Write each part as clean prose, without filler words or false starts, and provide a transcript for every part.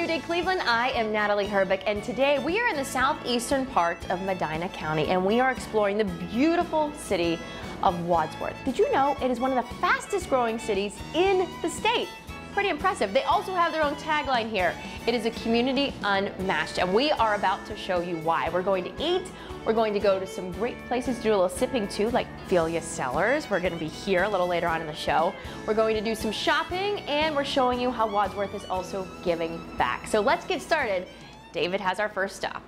Day Cleveland. I am Natalie Herbeck, and today we are in the southeastern part of Medina County, and we are exploring the beautiful city of Wadsworth. Did you know it is one of the fastest growing cities in the state? Pretty impressive. They also have their own tagline here. It is a community unmatched, and we are about to show you why. We're going to eat. We're going to go to some great places to do a little sipping too, like Filia Cellars. We're going to be here a little later on in the show. We're going to do some shopping, and we're showing you how Wadsworth is also giving back. So let's get started. David has our first stop.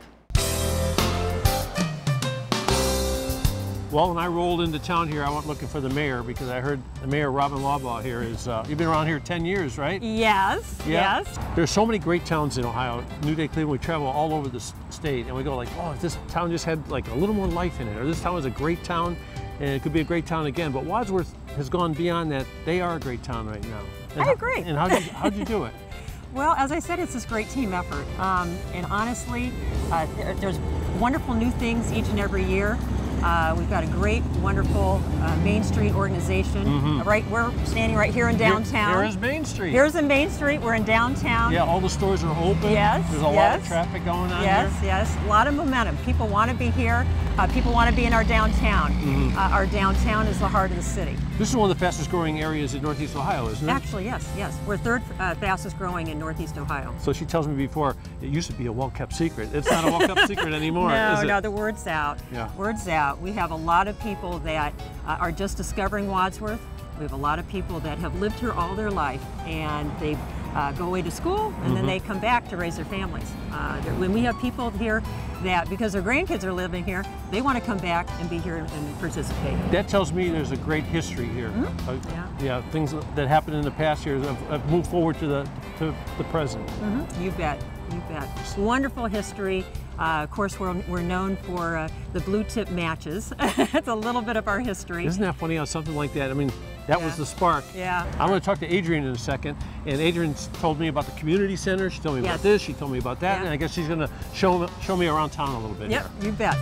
Well, when I rolled into town here, I went looking for the mayor because I heard the mayor, Robin Lawbaugh, here is, you've been around here 10 years, right? Yes, yeah. yes. There's so many great towns in Ohio. New Day, Cleveland, we travel all over the state and we go like, oh, if this town just had like a little more life in it, or this town is a great town and it could be a great town again. But Wadsworth has gone beyond that. They are a great town right now. And I agree. And how'd you do it? Well, as I said, it's this great team effort. And honestly, there's wonderful new things each and every year. We've got a great, wonderful Main Street organization. We're standing right here in downtown. Here is Main Street. Here's in Main Street. We're in downtown. Yeah, all the stores are open. Yes. There's a lot of traffic going on here. Yes. A lot of momentum. People want to be here. People want to be in our downtown. Our downtown is the heart of the city. This is one of the fastest growing areas in Northeast Ohio, isn't it? Actually, yes. We're third fastest growing in Northeast Ohio. So she tells me before, it used to be a well-kept secret. It's not a well-kept secret anymore, is it? No, the word's out. Yeah. Word's out. We have a lot of people that are just discovering Wadsworth. We have a lot of people that have lived here all their life, and they go away to school, and then they come back to raise their families. When we have people here that, because their grandkids are living here, they want to come back and be here and participate. That tells me there's a great history here. Yeah, things that happened in the past years have moved forward to the present. You bet. Wonderful history. Of course, we're known for the blue tip matches. It's a little bit of our history. Isn't that funny how something like that, I mean, that was the spark. Yeah. I'm going to talk to Adrian in a second, and Adrian told me about the community center. She told me about this, she told me about that, and I guess she's going to show me around town a little bit. Yep, you bet.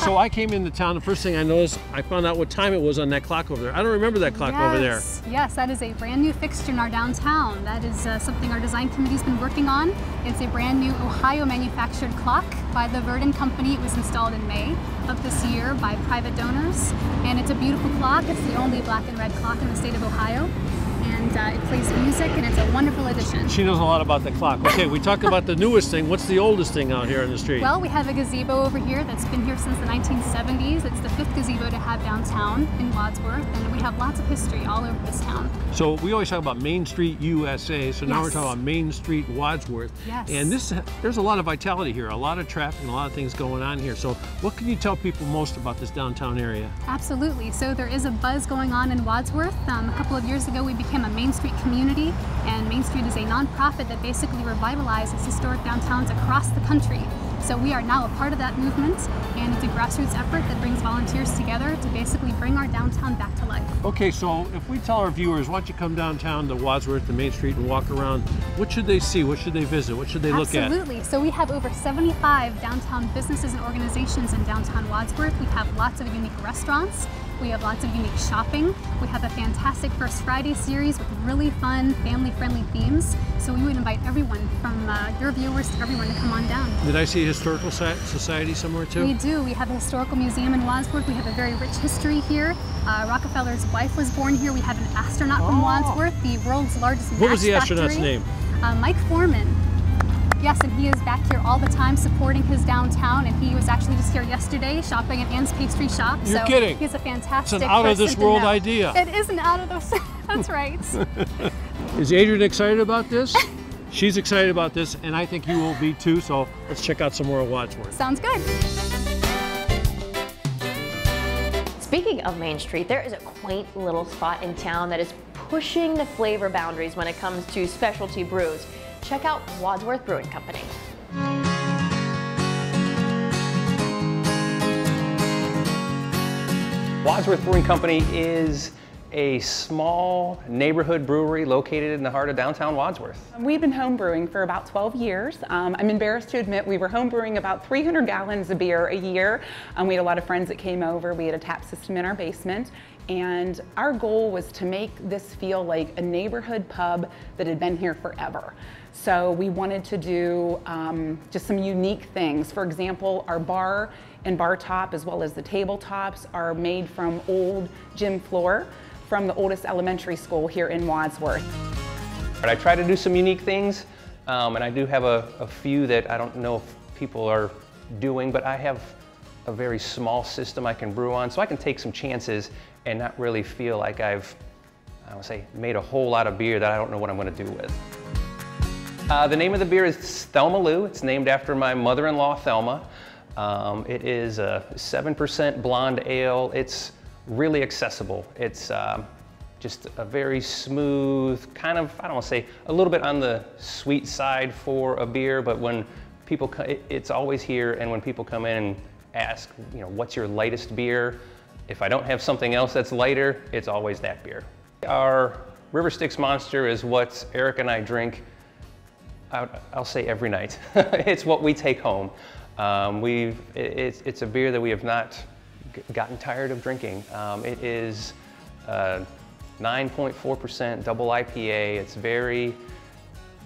So I came into town, the first thing I noticed, I found out what time it was on that clock over there. I don't remember that clock over there. Yes, that is a brand new fixture in our downtown. That is something our design committee's been working on. It's a brand new Ohio manufactured clock by the Verdon Company. It was installed in May of this year by private donors. And it's a beautiful clock. It's the only black and red clock in the state of Ohio. And it plays music, and it's a wonderful addition. She knows a lot about the clock. Okay, we talked about the newest thing. What's the oldest thing out here in the street? Well, we have a gazebo over here that's been here since the 1970s. It's the 5th gazebo to have downtown in Wadsworth, and we have lots of history all over this town. So we always talk about Main Street USA, so now we're talking about Main Street Wadsworth. Yes. And there's a lot of vitality here, a lot of traffic and a lot of things going on here. So what can you tell people most about this downtown area? Absolutely. So there is a buzz going on in Wadsworth. A couple of years ago we became a Main Street community, and Main Street is a nonprofit that basically revitalizes historic downtowns across the country. So we are now a part of that movement, and it's a grassroots effort that brings volunteers together to basically bring our downtown back to life. Okay, so if we tell our viewers, why don't you come downtown to Wadsworth, to Main Street, and walk around, what should they see? What should they visit? What should they look at? Absolutely. So we have over 75 downtown businesses and organizations in downtown Wadsworth. We have lots of unique restaurants. We have lots of unique shopping. We have a fantastic First Friday series with really fun, family-friendly themes. So we would invite everyone, from your viewers to everyone, to come on down. Did I see a historical society somewhere too? We do. We have a historical museum in Wadsworth. We have a very rich history here. Rockefeller's wife was born here. We have an astronaut from Wadsworth, the world's largest match What was the factory. astronaut's name? Mike Foreman. Yes, and he is back here all the time supporting his downtown, and he was actually just here yesterday shopping at Ann's Pastry Shop. You're kidding. He's a fantastic It's an out-of-this-world idea. It is an out-of-this, that's right. Is Adrian excited about this? She's excited about this, and I think you will be too, so let's check out some more of Wadsworth. Sounds good. Speaking of Main Street, there is a quaint little spot in town that is pushing the flavor boundaries when it comes to specialty brews. Check out Wadsworth Brewing Company. Wadsworth Brewing Company is a small neighborhood brewery located in the heart of downtown Wadsworth. We've been home brewing for about 12 years. I'm embarrassed to admit we were home brewing about 300 gallons of beer a year. We had a lot of friends that came over. We had a tap system in our basement. And our goal was to make this feel like a neighborhood pub that had been here forever. So we wanted to do just some unique things. For example, our bar and bar top, as well as the tabletops, are made from old gym floor from the oldest elementary school here in Wadsworth. I try to do some unique things, and I do have a few that I don't know if people are doing, but I have a very small system I can brew on, so I can take some chances and not really feel like I've, I would say, made a whole lot of beer that I don't know what I'm going to do with. The name of the beer is Thelma Lou. It's named after my mother-in-law, Thelma. It is a 7% blonde ale. It's really accessible. It's just a very smooth, kind of, I don't want to say, a little bit on the sweet side for a beer, but when people, it's always here, and when people come in and ask, you know, what's your lightest beer? If I don't have something else that's lighter, it's always that beer. Our River Styx Monster is what Eric and I drink, I'll say every night. It's what we take home. It's a beer that we have not gotten tired of drinking. It is 9.4% double IPA. It's very,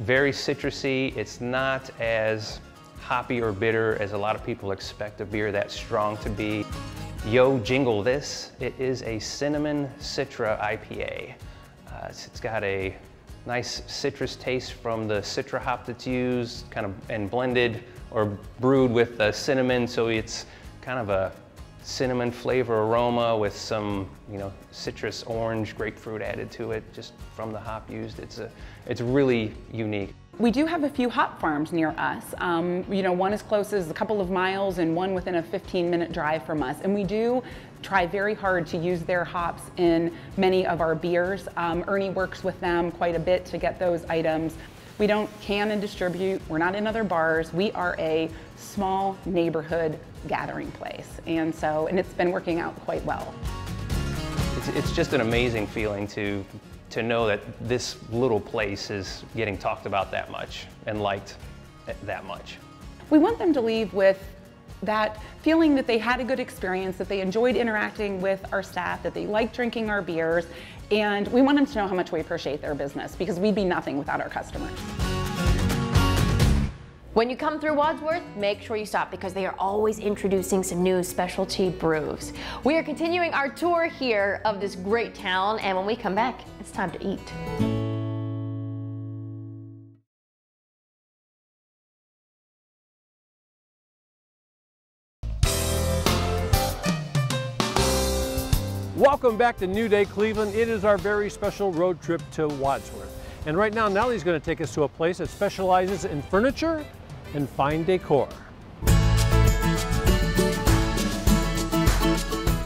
very citrusy. It's not as hoppy or bitter as a lot of people expect a beer that strong to be. Yo, jingle this. It is a cinnamon citra IPA. It's got a nice citrus taste from the citra hop that's used, kind of, and blended or brewed with the cinnamon, so it's kind of a cinnamon flavor aroma with some, you know, citrus, orange, grapefruit added to it, just from the hop used. It's really unique. We do have a few hop farms near us. You know, one as close as a couple of miles and one within a 15-minute drive from us. And we do try very hard to use their hops in many of our beers. Ernie works with them quite a bit to get those items. We don't can and distribute. We're not in other bars. We are a small neighborhood gathering place. And it's been working out quite well. It's just an amazing feeling to know that this little place is getting talked about that much and liked that much. We want them to leave with that feeling that they had a good experience, that they enjoyed interacting with our staff, that they liked drinking our beers, and we want them to know how much we appreciate their business, because we'd be nothing without our customers. When you come through Wadsworth, make sure you stop, because they are always introducing some new specialty brews. We are continuing our tour here of this great town, and when we come back, it's time to eat. Welcome back to New Day Cleveland. It is our very special road trip to Wadsworth. And right now, Nellie's going to take us to a place that specializes in furniture and fine decor.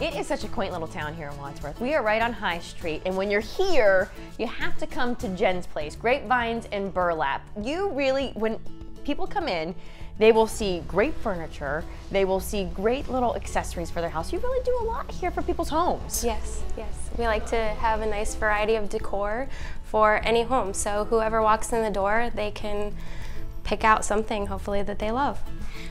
It is such a quaint little town here in Wadsworth. We are right on High Street, and when you're here, you have to come to Jen's place, Grapevines and Burlap. You really, when people come in, they will see great furniture, they will see great little accessories for their house. You really do a lot here for people's homes. Yes, yes. We like to have a nice variety of decor for any home, so whoever walks in the door, they can pick out something, hopefully, that they love.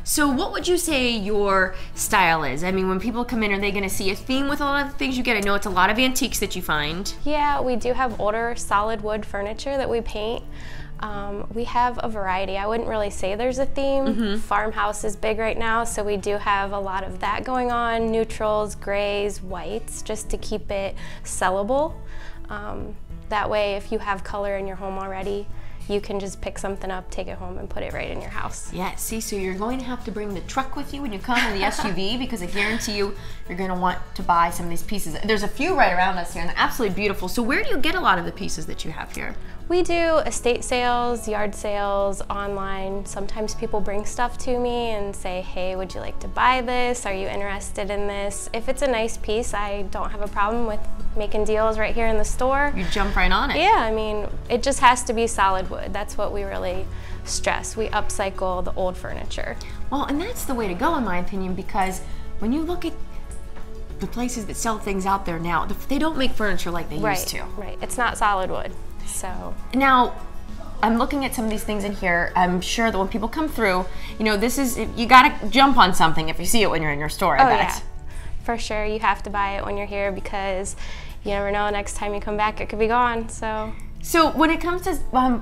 So what would you say your style is? I mean, when people come in, are they going to see a theme with a lot of the things you get? I know it's a lot of antiques that you find. Yeah, we do have older solid wood furniture that we paint. We have a variety. I wouldn't really say there's a theme. Farmhouse is big right now, so we do have a lot of that going on. Neutrals, grays, whites, just to keep it sellable. That way, if you have color in your home already, you can just pick something up, take it home, and put it right in your house. Yeah, see, so you're going to have to bring the truck with you when you come, or the SUV, because I guarantee you're going to want to buy some of these pieces. There's a few right around us here, and they're absolutely beautiful. So where do you get a lot of the pieces that you have here? We do estate sales, yard sales, online. Sometimes people bring stuff to me and say, hey, would you like to buy this? Are you interested in this? If it's a nice piece, I don't have a problem with making deals right here in the store. You jump right on it. Yeah, I mean, it just has to be solid wood. That's what we really stress. We upcycle the old furniture. Well, and that's the way to go, in my opinion, because when you look at the places that sell things out there now, they don't make furniture like they used to. Right, it's not solid wood, so. Now, I'm looking at some of these things in here. I'm sure that when people come through, you know, you gotta jump on something if you see it when you're in your store, I bet. Yeah, for sure. You have to buy it when you're here because you never know, next time you come back, it could be gone, so. So when it comes to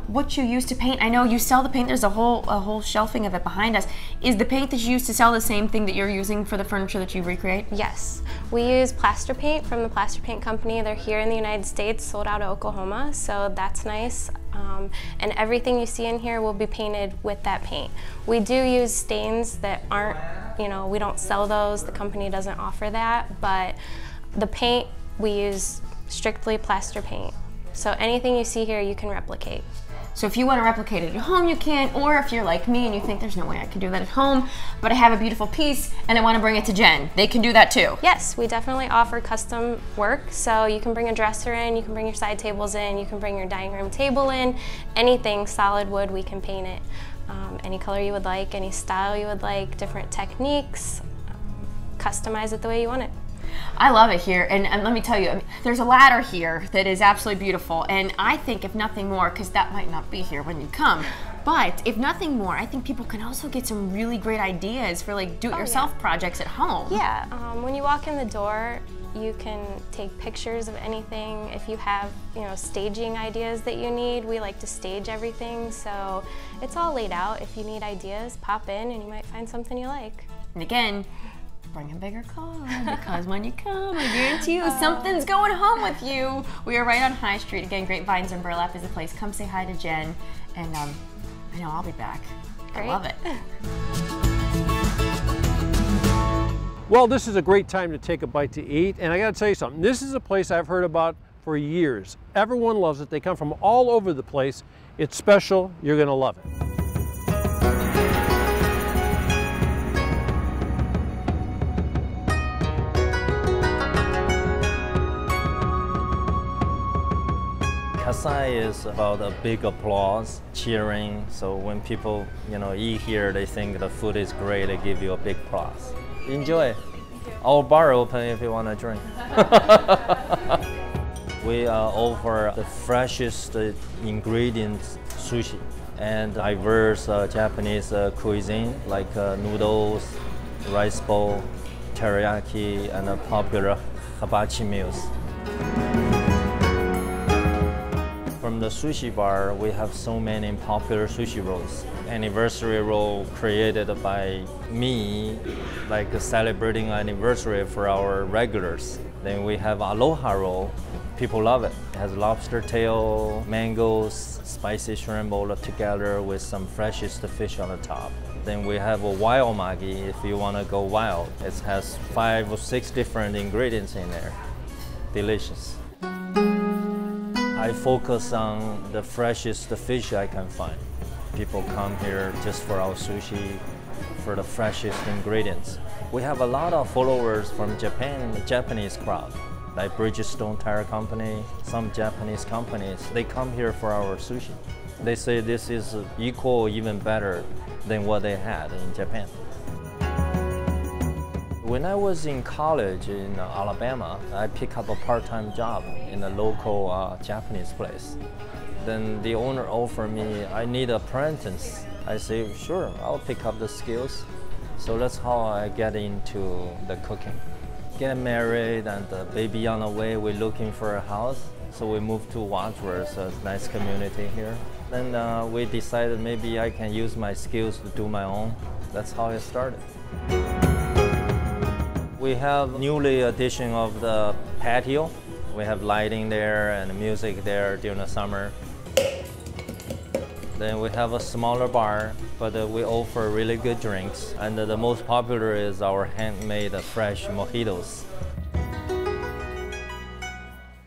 what you use to paint, I know you sell the paint, there's a whole shelving of it behind us. Is the paint that you use to sell the same thing that you're using for the furniture that you recreate? Yes. We use plaster paint from the Plaster Paint Company. They're here in the United States, sold out of Oklahoma, so that's nice. And everything you see in here will be painted with that paint. We do use stains that aren't, you know, we don't sell those, the company doesn't offer that, but the paint, we use strictly plaster paint. So anything you see here, you can replicate. So if you want to replicate it at home, you can, or if you're like me and you think there's no way I can do that at home, but I have a beautiful piece and I want to bring it to Jen, they can do that too. Yes, we definitely offer custom work. So you can bring a dresser in, you can bring your side tables in, you can bring your dining room table in, anything solid wood, we can paint it. Any color you would like, any style you would like, different techniques, customize it the way you want it. I love it here, and let me tell you, I mean, there's a ladder here that is absolutely beautiful, and I think if nothing more, because that might not be here when you come, but if nothing more, I think people can also get some really great ideas for like do-it-yourself projects at home. Yeah, when you walk in the door, you can take pictures of anything. If you have, you know, staging ideas that you need, we like to stage everything, so it's all laid out. If you need ideas, pop in and you might find something you like. And again, bring a bigger car, because when you come, I guarantee you, something's going home with you. We are right on High Street. Again, Grapevines and Burlap is the place. Come say hi to Jen, and I know I'll be back. Great. I love it. Well, this is a great time to take a bite to eat, and I gotta tell you something. This is a place I've heard about for years. Everyone loves it. They come from all over the place. It's special. You're gonna love it. Kasai is about a big applause, cheering. So when people, you know, eat here, they think the food is great. They give you a big applause. Enjoy. Our bar open if you want to drink. We offer the freshest ingredients sushi and diverse Japanese cuisine like noodles, rice bowl, teriyaki, and popular hibachi meals. From the sushi bar, we have so many popular sushi rolls. Anniversary roll created by me, like celebrating anniversary for our regulars. Then we have aloha roll. People love it. It has lobster tail, mangoes, spicy shrimp all together with some freshest fish on the top. Then we have a wild magi if you want to go wild. It has 5 or 6 different ingredients in there. Delicious. I focus on the freshest fish I can find. People come here just for our sushi, for the freshest ingredients. We have a lot of followers from Japan, the Japanese crowd, like Bridgestone Tire Company, some Japanese companies. They come here for our sushi. They say this is equal or even better than what they had in Japan. When I was in college in Alabama, I picked up a part-time job in a local Japanese place. Then the owner offered me, I need an apprentice. I say, sure, I'll pick up the skills. So that's how I get into the cooking. Get married and the baby on the way, we're looking for a house. So we moved to Wadsworth, a nice community here. Then we decided maybe I can use my skills to do my own. That's how it started. We have newly addition of the patio. We have lighting there and music there during the summer. Then we have a smaller bar, but we offer really good drinks. And the most popular is our handmade fresh mojitos.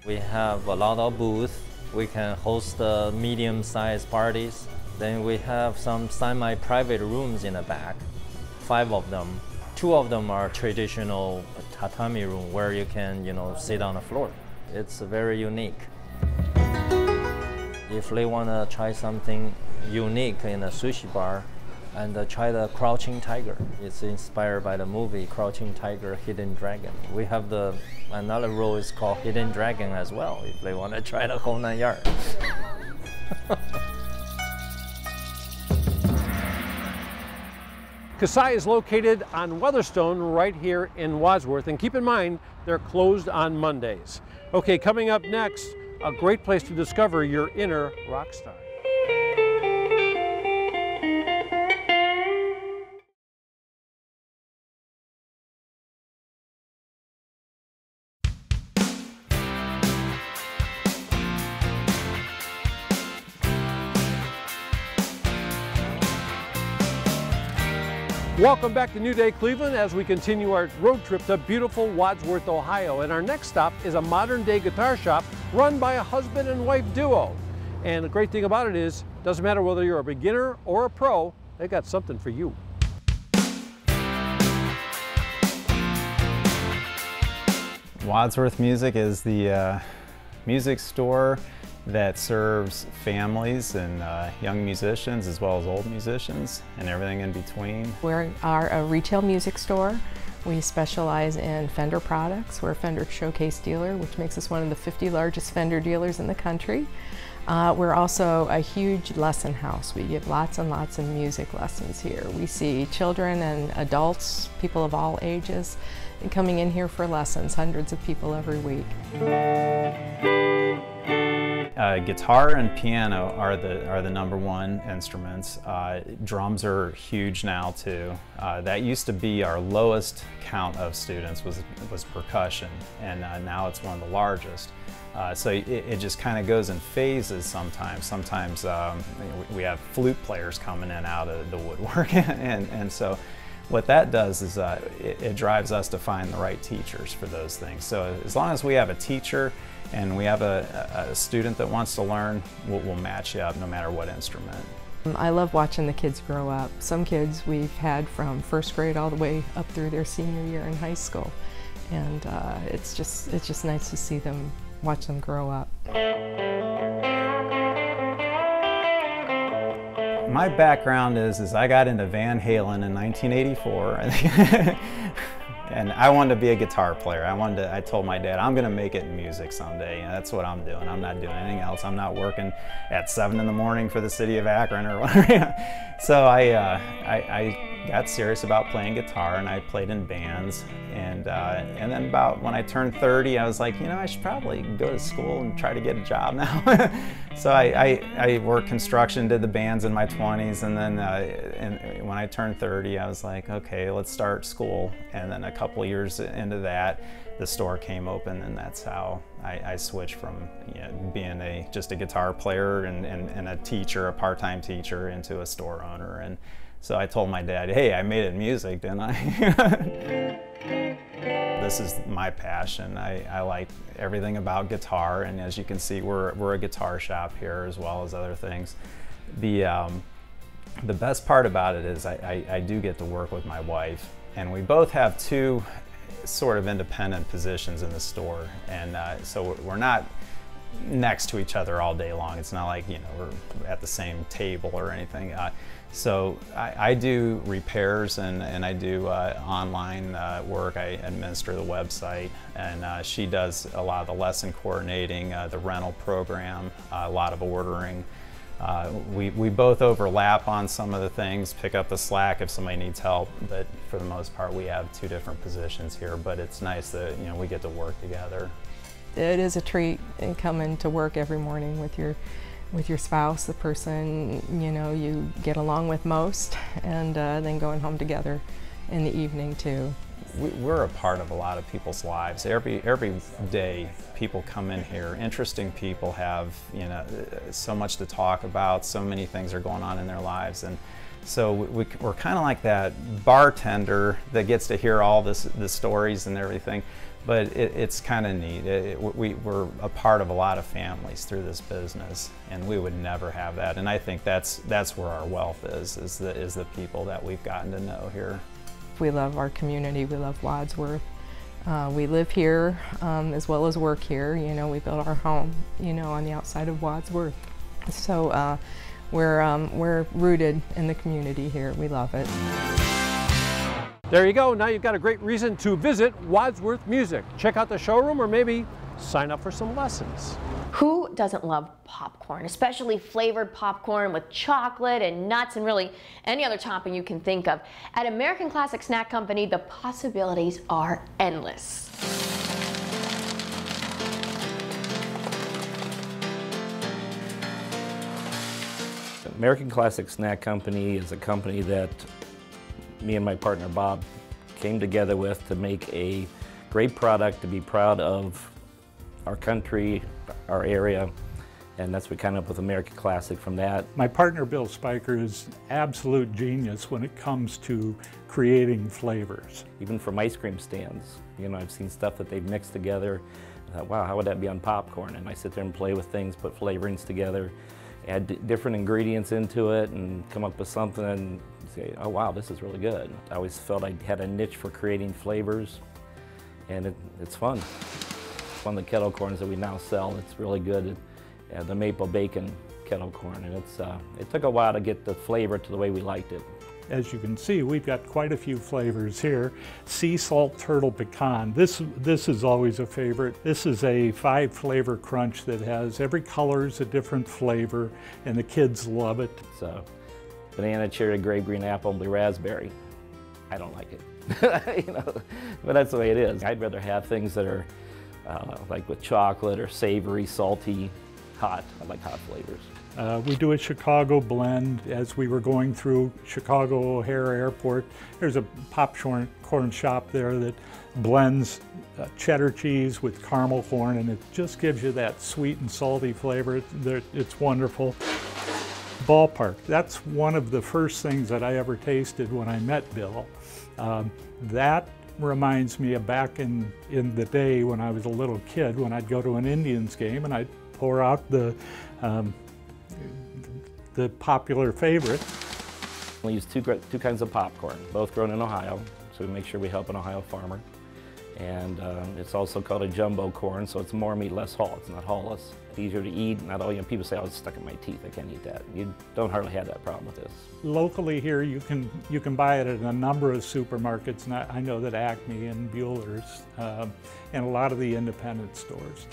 We have a lot of booths. We can host medium-sized parties. Then we have some semi-private rooms in the back, 5 of them. 2 of them are traditional tatami room where you can, sit on the floor. It's very unique. If they want to try something unique in a sushi bar, and try the Crouching Tiger. It's inspired by the movie Crouching Tiger, Hidden Dragon. We have another roll is called Hidden Dragon as well, if they want to try the whole 9 yards. Kasai is located on Weatherstone right here in Wadsworth, and keep in mind they're closed on Mondays. Okay, coming up next, a great place to discover your inner rock star. Welcome back to New Day Cleveland as we continue our road trip to beautiful Wadsworth, Ohio. And our next stop is a modern-day guitar shop run by a husband and wife duo. And the great thing about it is, doesn't matter whether you're a beginner or a pro, they got something for you. Wadsworth Music is the music store that serves families and young musicians as well as old musicians and everything in between. We are a retail music store. We specialize in Fender products. We're a Fender showcase dealer, which makes us one of the 50 largest Fender dealers in the country. We're also a huge lesson house. We give lots and lots of music lessons here. We see children and adults, people of all ages, coming in here for lessons, hundreds of people every week. Guitar and piano are the #1 instruments. Drums are huge now too. That used to be our lowest count of students was percussion, and now it's one of the largest. So it just kind of goes in phases sometimes. Sometimes we have flute players coming in out of the woodwork, and so what that does is it drives us to find the right teachers for those things. So as long as we have a teacher and we have a student that wants to learn, we'll match you up no matter what instrument. I love watching the kids grow up. Some kids we've had from first grade all the way up through their senior year in high school, and it's just nice to see them, watch them grow up. My background is I got into Van Halen in 1984. And I wanted to be a guitar player. I told my dad, I'm gonna make it in music someday. And that's what I'm doing. I'm not doing anything else. I'm not working at 7 in the morning for the city of Akron or whatever. So I got serious about playing guitar, and I played in bands. And then about when I turned 30, I was like, you know, I should probably go to school and try to get a job now. So I worked construction, did the bands in my 20s, and then and when I turned 30, I was like, okay, let's start school. And then a couple years into that, the store came open, and that's how I switched from being just a guitar player and a teacher, a part-time teacher, into a store owner. And so I told my dad, hey, I made it in music, didn't I? This is my passion. I like everything about guitar, and as you can see, we're a guitar shop here as well as other things. The best part about it is I do get to work with my wife, and we both have two sort of independent positions in the store, and so we're not next to each other all day long. It's not like, you know, we're at the same table or anything. So I do repairs and I do online work. I administer the website, and she does a lot of the lesson coordinating, the rental program, a lot of ordering. We both overlap on some of the things, pick up the slack if somebody needs help, but for the most part we have two different positions here, but it's nice that, you know, we get to work together. It is a treat coming to work every morning with your spouse, the person, you know, you get along with most, and then going home together in the evening too. We're a part of a lot of people's lives. Every day people come in here. Interesting people have, you know, so much to talk about, so many things are going on in their lives, and so we're kind of like that bartender that gets to hear all the stories and everything. But it's kind of neat. We're a part of a lot of families through this business, and we would never have that. And I think that's where our wealth is the people that we've gotten to know here. We love our community. We love Wadsworth. We live here as well as work here. You know, we built our home, you know, on the outside of Wadsworth. So we're rooted in the community here. We love it. There you go. Now you've got a great reason to visit Wadsworth Music. Check out the showroom or maybe sign up for some lessons. Who doesn't love popcorn, especially flavored popcorn with chocolate and nuts and really any other topping you can think of? At American Classic Snack Company, the possibilities are endless. American Classic Snack Company is a company that me and my partner Bob came together with to make a great product to be proud of our country, our area, and that's what we came up with American Classic from that. My partner Bill Spiker is absolute genius when it comes to creating flavors. Even from ice cream stands, you know, I've seen stuff that they've mixed together. I thought, wow, how would that be on popcorn? And I sit there and play with things, put flavorings together, add different ingredients into it and come up with something and say, oh wow, this is really good. I always felt I had a niche for creating flavors, and it's fun. It's one of the kettle corns that we now sell. It's really good. The maple bacon kettle corn, and it took a while to get the flavor to the way we liked it. As you can see, we've got quite a few flavors here. Sea salt turtle pecan. This is always a favorite. This is a 5-flavor crunch that has every color is a different flavor, and the kids love it. So, banana, cherry, grape, green apple, and blue raspberry. I don't like it, you know, but that's the way it is. I'd rather have things that are like with chocolate or savory, salty, hot. I like hot flavors. We do a Chicago blend. As we were going through Chicago O'Hare Airport, there's a popcorn shop there that blends cheddar cheese with caramel corn, and it just gives you that sweet and salty flavor. It's wonderful. Ballpark, that's one of the first things that I ever tasted when I met Bill. That reminds me of back in the day when I was a little kid, when I'd go to an Indians game and I'd pour out the popular favorite. We use two kinds of popcorn, both grown in Ohio, so we make sure we help an Ohio farmer. And it's also called a jumbo corn, so it's more meat, less hull. It's not hull-less. It's easier to eat. Not all, you know, people say, oh, it's stuck in my teeth, I can't eat that. You don't hardly have that problem with this. Locally here, you can buy it at a number of supermarkets. And I know that Acme and Bueller's and a lot of the independent stores.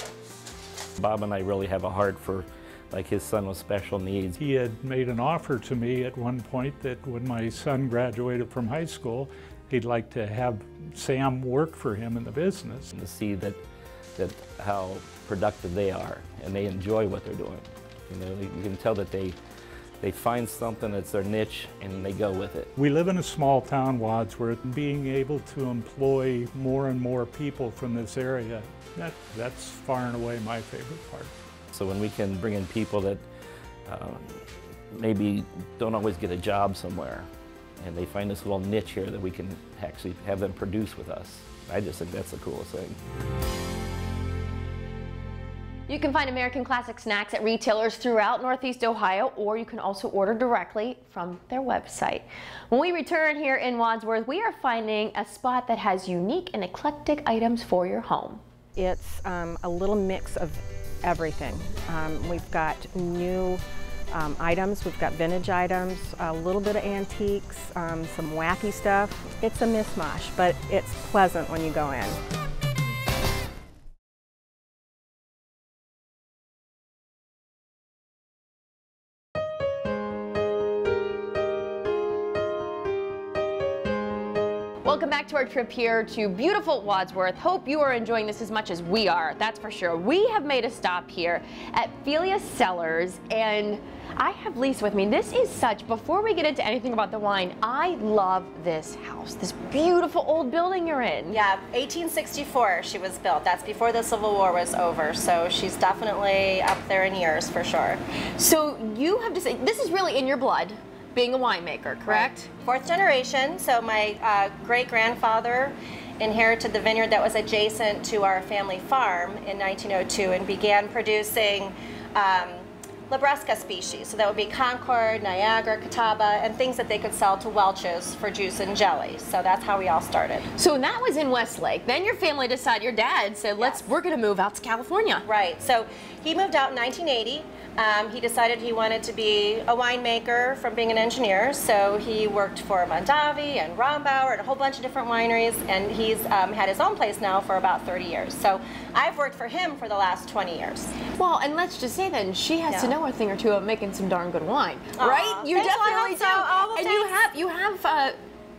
Bob and I really have a heart for, like, his son with special needs. He had made an offer to me at one point that when my son graduated from high school, he'd like to have Sam work for him in the business. And to see that how productive they are and they enjoy what they're doing. You know, you can tell that they find something that's their niche and they go with it. We live in a small town, Wadsworth. Being able to employ more and more people from this area, that's far and away my favorite part. So when we can bring in people that maybe don't always get a job somewhere, and they find this little niche here that we can actually have them produce with us, I just think that's the coolest thing. You can find American Classic Snacks at retailers throughout Northeast Ohio, or you can also order directly from their website. When we return here in Wadsworth, we are finding a spot that has unique and eclectic items for your home. It's a little mix of everything. We've got new items, we've got vintage items, a little bit of antiques, some wacky stuff. It's a mishmash, but it's pleasant when you go in. Welcome back to our trip here to beautiful Wadsworth. Hope you are enjoying this as much as we are, that's for sure. We have made a stop here at Philia Cellars, and I have Lisa with me. This is such, before we get into anything about the wine, I love this house, this beautiful old building you're in. Yeah, 1864 she was built. That's before the Civil War was over, so she's definitely up there in years for sure. So you have to say, this is really in your blood, being a winemaker, correct? Right. 4th generation, so my great-grandfather inherited the vineyard that was adjacent to our family farm in 1902 and began producing Labresca species. So that would be Concord, Niagara, Catawba, and things that they could sell to Welch's for juice and jelly. So that's how we all started. So that was in Westlake. Then your family decided, your dad said, we're going to move out to California. Right. So he moved out in 1980. He decided he wanted to be a winemaker from being an engineer, so he worked for Mondavi and Rombauer and a whole bunch of different wineries, and he's had his own place now for about 30 years. So I've worked for him for the last 20 years. Well, and let's just say then, she has to know a thing or two of making some darn good wine, right? You thanks, definitely do. so. And you have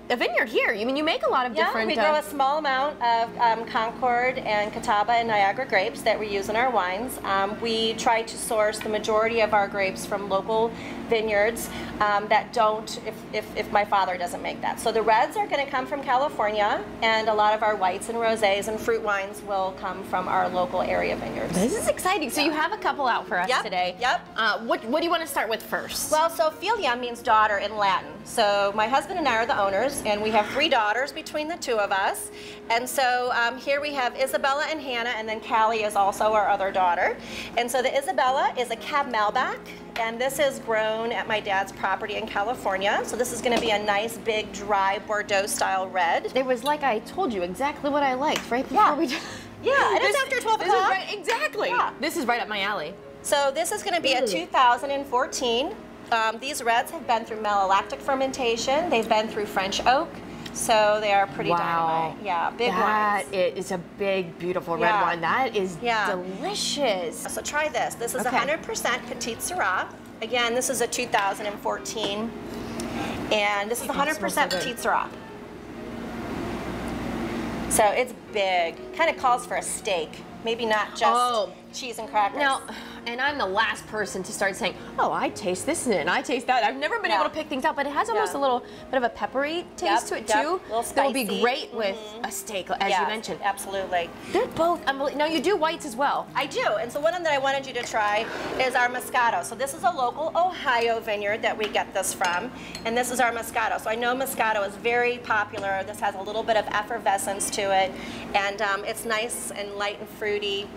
a vineyard here. I mean, you make a lot of different... we grow a small amount of Concord and Catawba and Niagara grapes that we use in our wines. We try to source the majority of our grapes from local vineyards that don't, if my father doesn't make that. So the reds are going to come from California, and a lot of our whites and rosés and fruit wines will come from our local area vineyards. This is exciting. So you have a couple out for us today. Yep. What do you want to start with first? Well, so Filia means daughter in Latin. So my husband and I are the owners, and we have 3 daughters between the 2 of us. And so here we have Isabella and Hannah, and then Callie is also our other daughter. And so the Isabella is a Cab Malbec, and this is grown at my dad's property in California. So this is going to be a nice, big, dry Bordeaux style red. It was like I told you exactly what I liked right before we did. Yeah, and it's after 12 o'clock. Right, exactly. Yeah. This is right up my alley. So this is going to be a 2014. These reds have been through malolactic fermentation. They've been through French oak. So they are pretty dynamite. Yeah, big wines. That is a big, beautiful red wine. That is delicious. So try this. This is 100% Petite Syrah. Again, this is a 2014. And this is 100% Petite Syrah. So it's big. Kind of calls for a steak. Maybe not just cheese and crackers. Now, and I'm the last person to start saying, oh, I taste this and I taste that. I've never been able to pick things out, but it has almost a little bit of a peppery taste to it too. A little spicy. That would be great with a steak, as you mentioned. Absolutely. They're both unbelievable. Now, you do whites as well. I do, and so one that I wanted you to try is our Moscato. So this is a local Ohio vineyard that we get this from, and this is our Moscato. So I know Moscato is very popular. This has a little bit of effervescence to it, and it's nice and light and fruity.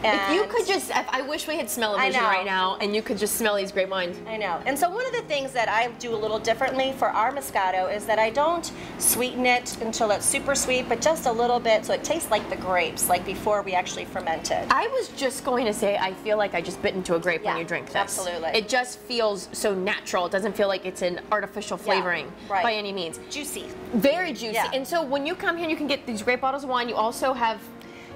If you could just, I wish we had smell-o-vision right now, and you could just smell these great wines. I know. And so one of the things that I do a little differently for our Moscato is that I don't sweeten it until it's super sweet, but just a little bit so it tastes like the grapes, like before we actually ferment it. I was just going to say, I feel like I just bit into a grape when you drink this. Absolutely. It just feels so natural. It doesn't feel like it's an artificial flavoring by any means. Juicy. Very juicy. And so when you come here, you can get these great bottles of wine. You also have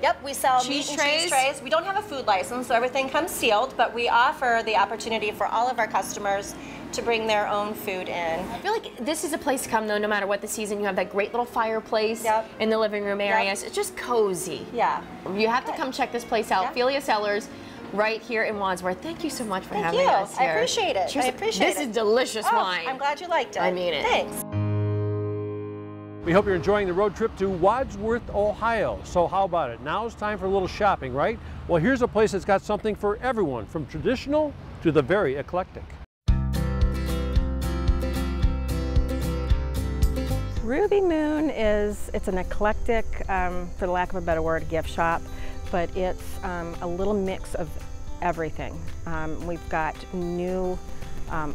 Yep, we sell meat and cheese trays. We don't have a food license, so everything comes sealed, but we offer the opportunity for all of our customers to bring their own food in. I feel like this is a place to come, though, no matter what the season. You have that great little fireplace in the living room areas. It's just cozy. Yeah. You have to come check this place out, Philia Cellars, right here in Wadsworth. Thank you so much for having us here. I appreciate it. Cheers. I appreciate it. This is delicious wine. I'm glad you liked it. I mean it. Thanks. We hope you're enjoying the road trip to Wadsworth, Ohio. So how about it? Now it's time for a little shopping, right? Well, here's a place that's got something for everyone, from traditional to the very eclectic. Ruby Moon it's an eclectic, for the lack of a better word, gift shop, but it's a little mix of everything. We've got new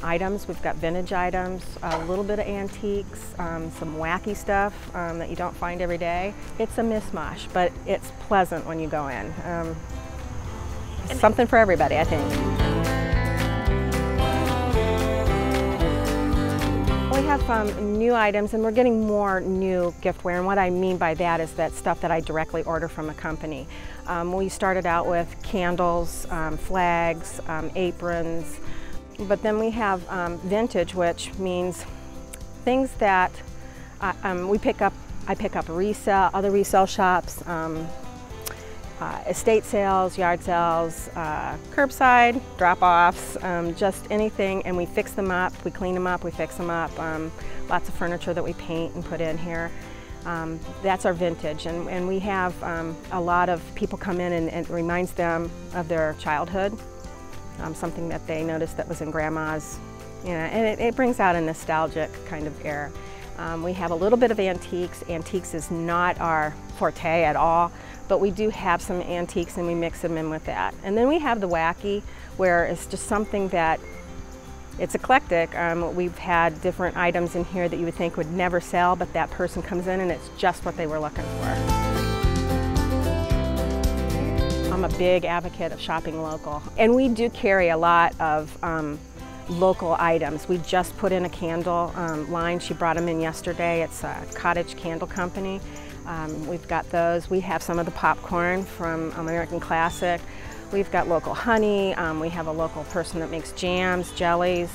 items, we've got vintage items, a little bit of antiques, some wacky stuff that you don't find every day. It's a mishmash, but it's pleasant when you go in. Something for everybody, I think. We have new items, and we're getting more new giftware, and what I mean by that is that stuff that I directly order from a company. We started out with candles, flags, aprons, but then we have vintage, which means things that I pick up resale, other resale shops, estate sales, yard sales, curbside, drop-offs, just anything, and we fix them up, we clean them up, we fix them up. Lots of furniture that we paint and put in here. That's our vintage, and we have a lot of people come in and it reminds them of their childhood. Something that they noticed that was in grandma's, you know, and it brings out a nostalgic kind of air. We have a little bit of antiques. Antiques is not our forte at all, but we do have some antiques and we mix them in with that. And then we have the wacky, where it's just something that it's eclectic. We've had different items in here that you would think would never sell, but that person comes in and it's just what they were looking for. I'm a big advocate of shopping local, and we do carry a lot of local items. We just put in a candle line. She brought them in yesterday. It's a Cottage Candle Company. We've got those. We have some of the popcorn from American Classic. We've got local honey. We have a local person that makes jams, jellies.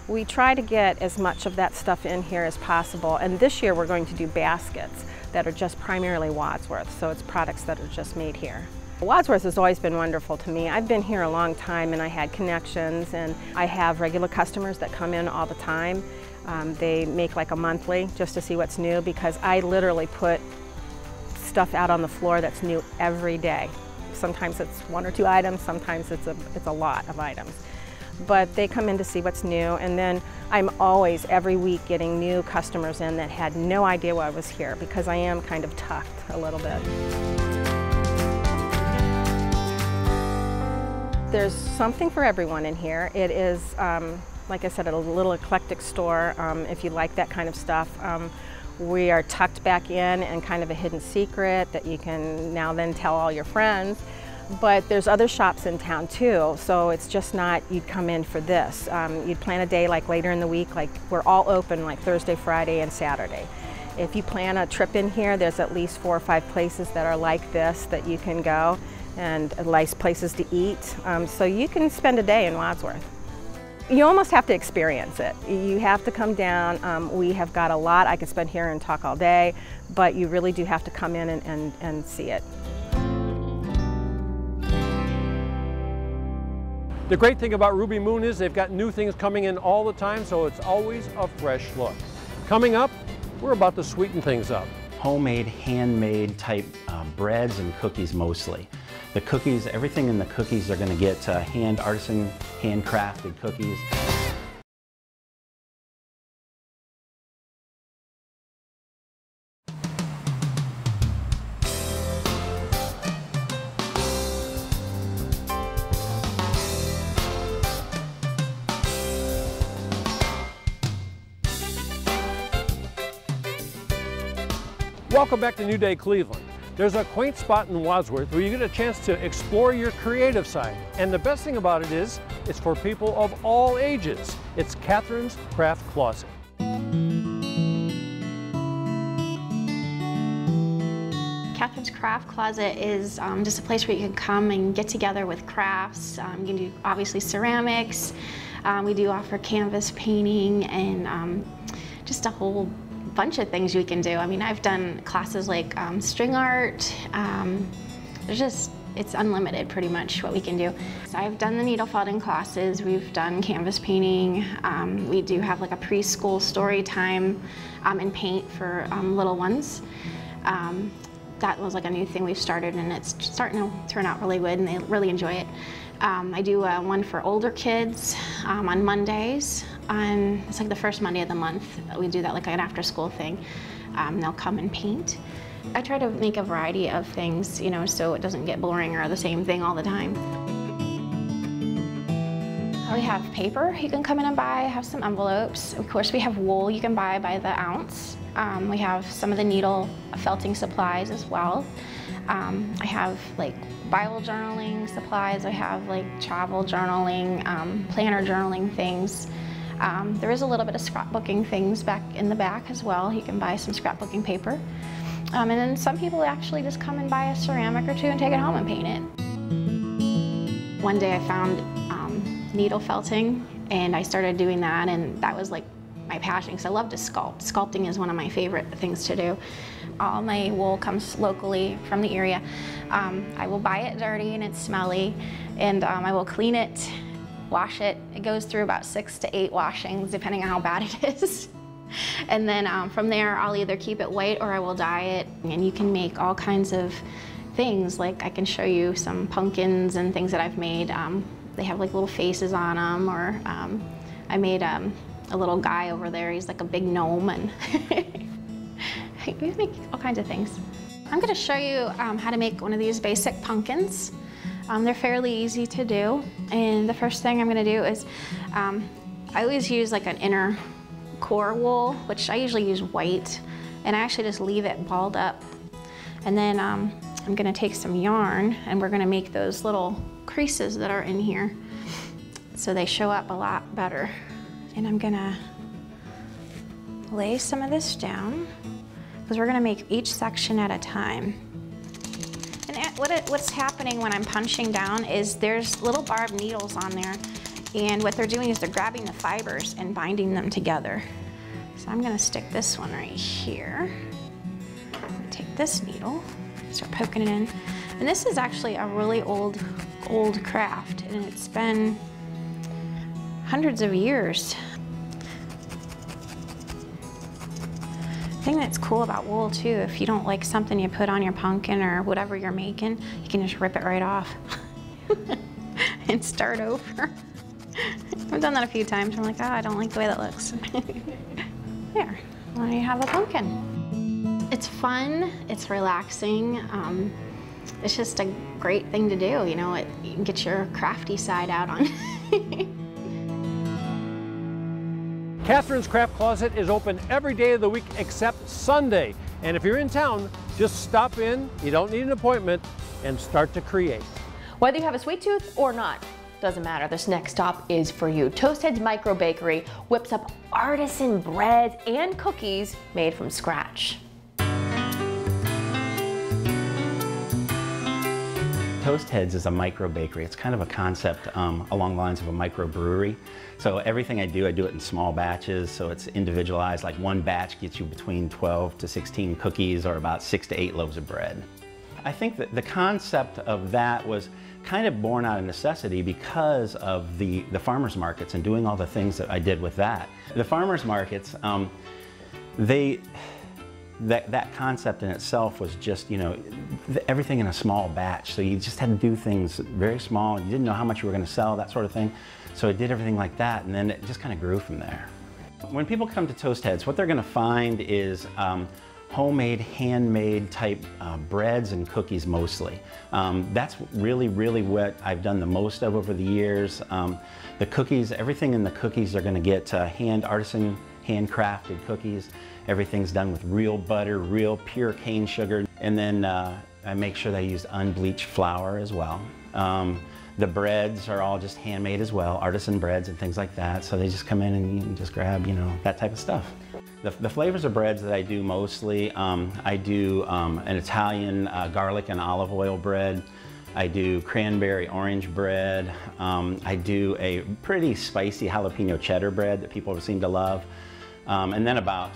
We try to get as much of that stuff in here as possible. And this year we're going to do baskets that are just primarily Wadsworth. So it's products that are just made here. Wadsworth has always been wonderful to me. I've been here a long time and I had connections, and I have regular customers that come in all the time. They make like a monthly just to see what's new, because I literally put stuff out on the floor that's new every day. Sometimes it's 1 or 2 items, sometimes it's a lot of items. But they come in to see what's new, and then I'm always, every week, getting new customers in that had no idea why I was here, because I am kind of tucked a little bit. There's something for everyone in here. It is, like I said, a little eclectic store if you like that kind of stuff. We are tucked back in and kind of a hidden secret that you can now then tell all your friends. But there's other shops in town too, so it's just not you'd come in for this. You'd plan a day like later in the week, like we're all open like Thursday, Friday, and Saturday. If you plan a trip in here, there's at least 4 or 5 places that are like this that you can go, and nice places to eat. So you can spend a day in Wadsworth. You almost have to experience it. You have to come down. We have got a lot. I could spend here and talk all day, but you really do have to come in and see it. The great thing about Ruby Moon is they've got new things coming in all the time, so it's always a fresh look. Coming up, we're about to sweeten things up. Homemade, handmade type breads and cookies mostly. The cookies, everything in the cookies are going to get hand artisan, handcrafted cookies. Welcome back to New Day Cleveland. There's a quaint spot in Wadsworth where you get a chance to explore your creative side. And the best thing about it is, it's for people of all ages. It's Kathryn's Craft Closet. Kathryn's Craft Closet is just a place where you can come and get together with crafts. You can do obviously ceramics. We do offer canvas painting and just a whole bunch of things you can do. I mean, I've done classes like string art. It's unlimited pretty much what we can do. So I've done the needle felting classes. We've done canvas painting. We do have like a preschool story time and paint for little ones. That was like a new thing we've started, and it's starting to turn out really good, and they really enjoy it. I do one for older kids on Mondays. It's like the first Monday of the month. We do that like an after-school thing. They'll come and paint. I try to make a variety of things, you know, so it doesn't get boring or the same thing all the time. We have paper you can come in and buy. I have some envelopes. Of course, we have wool you can buy by the ounce. We have some of the needle felting supplies as well. I have like Bible journaling supplies. I have like travel journaling, planner journaling things. There is a little bit of scrapbooking things back in the back as well. You can buy some scrapbooking paper. And then some people actually just come and buy a ceramic or 2 and take it home and paint it. One day I found needle felting, and I started doing that, and that was like my passion because I love to sculpt. Sculpting is one of my favorite things to do. All my wool comes locally from the area. I will buy it dirty and it's smelly, and I will clean it, wash it. It goes through about 6 to 8 washings depending on how bad it is. And then from there I'll either keep it white or I will dye it. And you can make all kinds of things, like I can show you some pumpkins and things that I've made. They have like little faces on them, or I made a little guy over there. He's like a big gnome, and we make all kinds of things. I'm going to show you how to make one of these basic pumpkins. They're fairly easy to do, and the first thing I'm going to do is I always use like an inner core wool, which I usually use white, and I actually just leave it balled up. And then I'm going to take some yarn, and we're going to make those little creases that are in here so they show up a lot better. And I'm going to lay some of this down because we're going to make each section at a time. And what's happening when I'm punching down is there's little barbed needles on there, and what they're doing is they're grabbing the fibers and binding them together. So I'm going to stick this one right here. Take this needle, start poking it in. And this is actually a really old craft, and it's been hundreds of years. The thing that's cool about wool too, if you don't like something you put on your pumpkin or whatever you're making, you can just rip it right off and start over. I've done that a few times. I'm like, oh, I don't like the way that looks. There, now you have a pumpkin. It's fun, it's relaxing. It's just a great thing to do, you know, you can get your crafty side out on. Kathryn's Craft Closet is open every day of the week except Sunday. And if you're in town, just stop in, you don't need an appointment, and start to create. Whether you have a sweet tooth or not, doesn't matter, this next stop is for you. Toastheads Micro Bakery whips up artisan breads and cookies made from scratch. Toastheads is a micro bakery. It's kind of a concept along the lines of a micro brewery. So everything I do it in small batches, so it's individualized. Like one batch gets you between 12 to 16 cookies or about 6 to 8 loaves of bread. I think that the concept of that was kind of born out of necessity because of the farmers markets and doing all the things that I did with that. The farmers markets, that concept in itself was just, you know, everything in a small batch. So you just had to do things very small. You didn't know how much you were going to sell, that sort of thing. So I did everything like that, and then it just kind of grew from there. When people come to Toastheads, what they're going to find is homemade, handmade type breads and cookies mostly. That's really what I've done the most of over the years. The cookies, everything in the cookies are going to get artisan, handcrafted cookies. Everything's done with real butter, real pure cane sugar. And then I make sure that I use unbleached flour as well. The breads are all just handmade as well, artisan breads and things like that. So they just come in and you can just grab, you know, that type of stuff. The flavors of breads that I do mostly, I do an Italian garlic and olive oil bread. I do cranberry orange bread. I do a pretty spicy jalapeno cheddar bread that people seem to love. And then about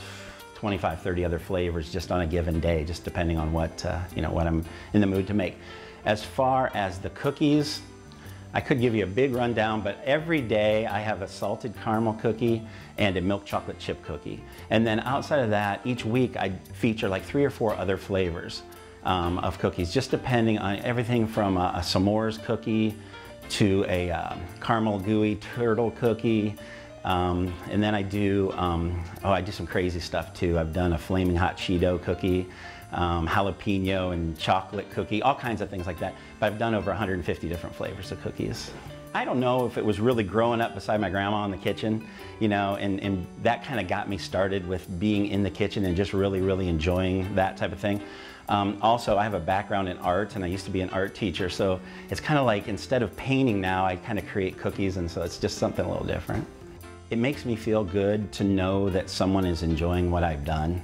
25, 30 other flavors just on a given day, just depending on what, you know, what I'm in the mood to make. As far as the cookies, I could give you a big rundown, but every day I have a salted caramel cookie and a milk chocolate chip cookie. And then outside of that, each week I feature like 3 or 4 other flavors of cookies, just depending on everything from a s'mores cookie to a caramel gooey turtle cookie. And then I do, I do some crazy stuff too. I've done a flaming hot Cheeto cookie, jalapeno and chocolate cookie, all kinds of things like that. But I've done over 150 different flavors of cookies. I don't know if it was really growing up beside my grandma in the kitchen, you know, and that kind of got me started with being in the kitchen and just really enjoying that type of thing. Also, I have a background in art, and I used to be an art teacher, so it's kind of like instead of painting now, I kind of create cookies, and so it's just something a little different. It makes me feel good to know that someone is enjoying what I've done.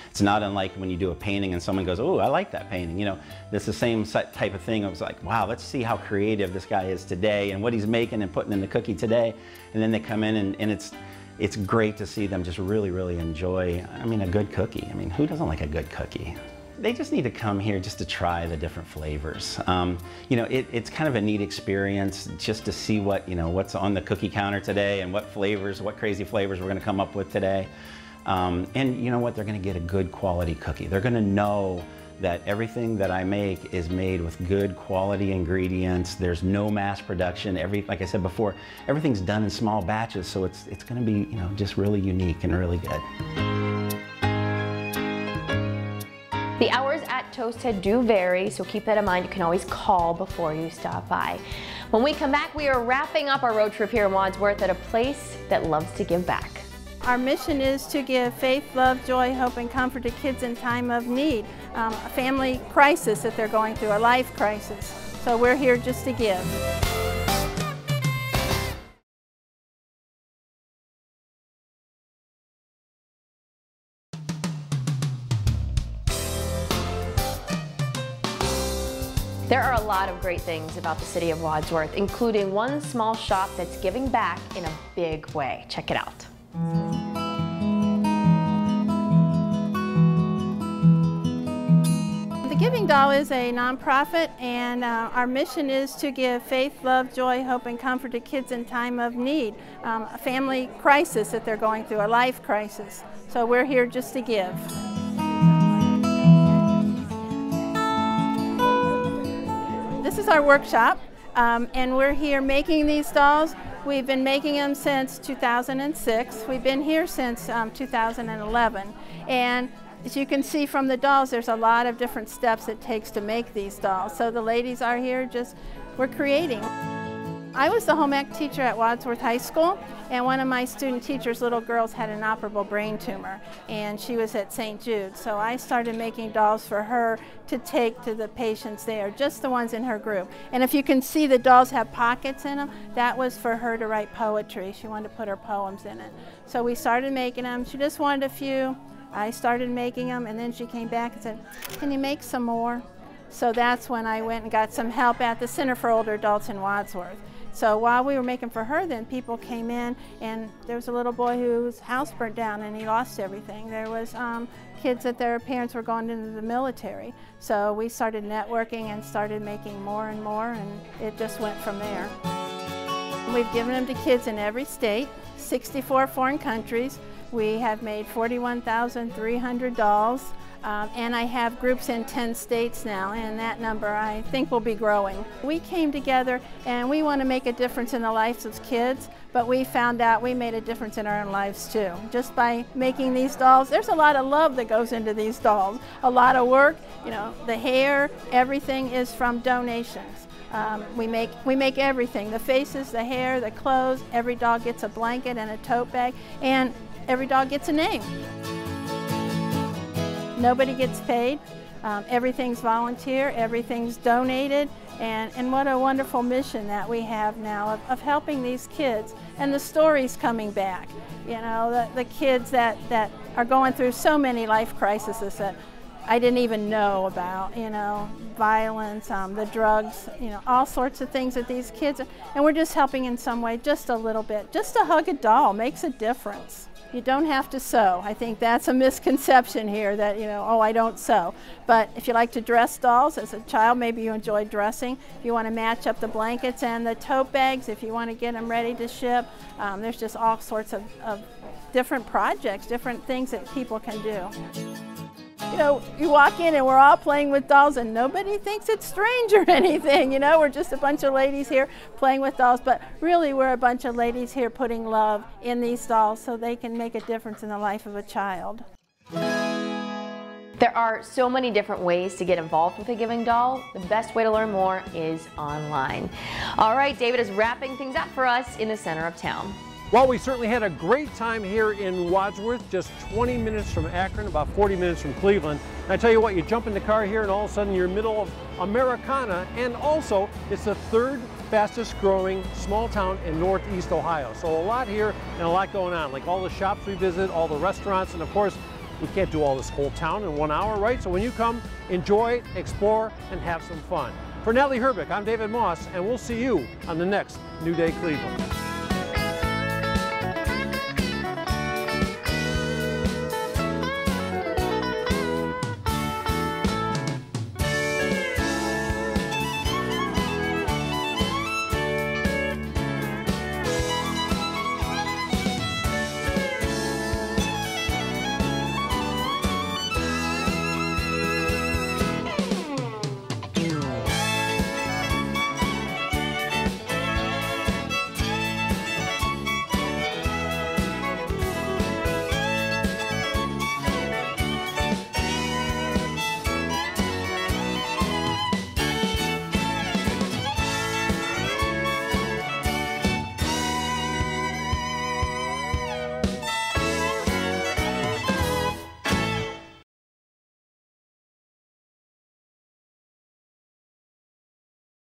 It's not unlike when you do a painting and someone goes, oh, I like that painting. You know, it's the same type of thing. I was like, wow, let's see how creative this guy is today and what he's making and putting in the cookie today. And then they come in and it's great to see them just really enjoy, I mean, a good cookie. I mean, who doesn't like a good cookie? They just need to come here just to try the different flavors. You know, it's kind of a neat experience just to see what, you know, what's on the cookie counter today and what flavors, what crazy flavors we're gonna come up with today. And you know what, they're gonna get a good quality cookie. They're gonna know that everything that I make is made with good quality ingredients. There's no mass production. Like I said before, everything's done in small batches, so it's going to be, you know, just really unique and really good. The hours at Toasthead do vary, so keep that in mind. You can always call before you stop by. When we come back, we are wrapping up our road trip here in Wadsworth at a place that loves to give back. Our mission is to give faith, love, joy, hope, and comfort to kids in time of need, a family crisis that they're going through, a life crisis. So we're here just to give. There are a lot of great things about the city of Wadsworth, including one small shop that's giving back in a big way. Check it out. The Giving Doll is a nonprofit, and our mission is to give faith, love, joy, hope, and comfort to kids in time of need, a family crisis that they're going through, a life crisis. So we're here just to give. This is our workshop, and we're here making these dolls. We've been making them since 2006. We've been here since 2011. And as you can see from the dolls, there's a lot of different steps it takes to make these dolls. So the ladies are here we're creating. I was the home ec teacher at Wadsworth High School, and one of my student teachers' little girls had an inoperable brain tumor, and she was at St. Jude. So I started making dolls for her to take to the patients there, just the ones in her group. And if you can see, the dolls have pockets in them. That was for her to write poetry. She wanted to put her poems in it. So we started making them. She just wanted a few. I started making them, and then she came back and said, "Can you make some more?" So that's when I went and got some help at the Center for Older Adults in Wadsworth. So while we were making for her, then people came in, and there was a little boy whose house burnt down and he lost everything. There was kids that their parents were going into the military. So we started networking and started making more and more, and it just went from there. We've given them to kids in every state, 64 foreign countries. We have made 41,300 dolls. And I have groups in 10 states now, and that number I think will be growing. We came together and we want to make a difference in the lives of kids, but we found out we made a difference in our own lives too. Just by making these dolls, there's a lot of love that goes into these dolls, a lot of work. You know, the hair, everything is from donations. We make everything, the faces, the hair, the clothes. Every doll gets a blanket and a tote bag, and every dog gets a name. Nobody gets paid. Everything's volunteer, everything's donated, and what a wonderful mission that we have now of helping these kids and the stories coming back. You know, the kids that are going through so many life crises that I didn't even know about, you know, violence, the drugs, you know, all sorts of things that these kids, and we're just helping in some way, just a little bit. Just to hug a doll makes a difference. You don't have to sew. I think that's a misconception here that, you know, oh, I don't sew. But if you like to dress dolls as a child, maybe you enjoy dressing. If you want to match up the blankets and the tote bags, if you want to get them ready to ship, there's just all sorts of different projects, different things that people can do. You know, you walk in and we're all playing with dolls and nobody thinks it's strange or anything, you know, we're just a bunch of ladies here playing with dolls, but really we're a bunch of ladies here putting love in these dolls so they can make a difference in the life of a child. There are so many different ways to get involved with a Giving Doll. The best way to learn more is online. All right, David is wrapping things up for us in the center of town. Well, we certainly had a great time here in Wadsworth, just 20 minutes from Akron, about 40 minutes from Cleveland. And I tell you what, you jump in the car here and all of a sudden you're middle of Americana, and also it's the third fastest growing small town in Northeast Ohio. So a lot here and a lot going on, like all the shops we visit, all the restaurants, and of course, we can't do all this whole town in 1 hour, right? So when you come, enjoy, explore, and have some fun. For Natalie Herbeck, I'm David Moss, and we'll see you on the next New Day Cleveland.